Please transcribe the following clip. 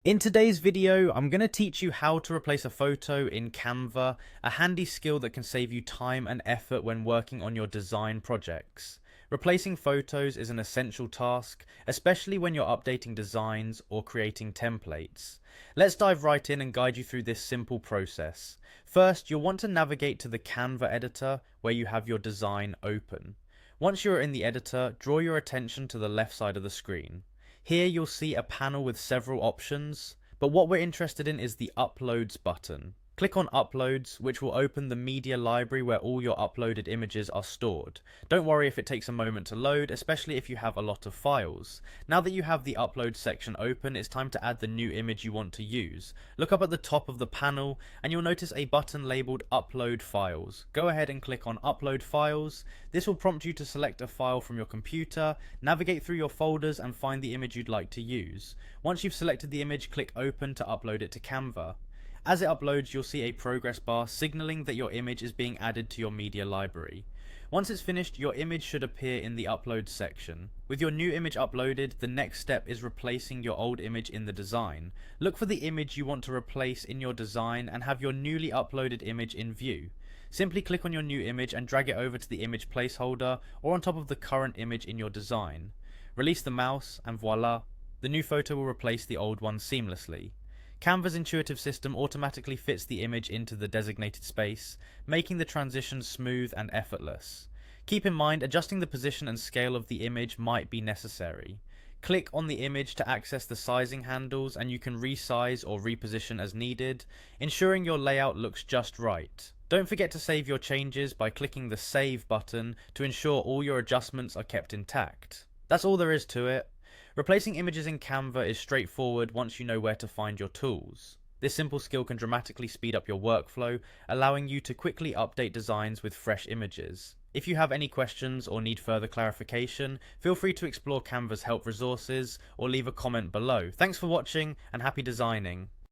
In today's video, I'm going to teach you how to replace a photo in Canva, a handy skill that can save you time and effort when working on your design projects. Replacing photos is an essential task, especially when you're updating designs or creating templates. Let's dive right in and guide you through this simple process. First, you'll want to navigate to the Canva editor where you have your design open. Once you're in the editor, draw your attention to the left side of the screen. Here you'll see a panel with several options, but what we're interested in is the Uploads button. Click on Uploads, which will open the media library where all your uploaded images are stored. Don't worry if it takes a moment to load, especially if you have a lot of files. Now that you have the Upload section open, it's time to add the new image you want to use. Look up at the top of the panel and you'll notice a button labeled Upload Files. Go ahead and click on Upload Files. This will prompt you to select a file from your computer, navigate through your folders and find the image you'd like to use. Once you've selected the image, click Open to upload it to Canva. As it uploads, you'll see a progress bar signaling that your image is being added to your media library. Once it's finished, your image should appear in the Upload section. With your new image uploaded, the next step is replacing your old image in the design. Look for the image you want to replace in your design and have your newly uploaded image in view. Simply click on your new image and drag it over to the image placeholder or on top of the current image in your design. Release the mouse and voila, the new photo will replace the old one seamlessly. Canva's intuitive system automatically fits the image into the designated space, making the transition smooth and effortless. Keep in mind, adjusting the position and scale of the image might be necessary. Click on the image to access the sizing handles and you can resize or reposition as needed, ensuring your layout looks just right. Don't forget to save your changes by clicking the Save button to ensure all your adjustments are kept intact. That's all there is to it. Replacing images in Canva is straightforward once you know where to find your tools. This simple skill can dramatically speed up your workflow, allowing you to quickly update designs with fresh images. If you have any questions or need further clarification, feel free to explore Canva's help resources or leave a comment below. Thanks for watching and happy designing.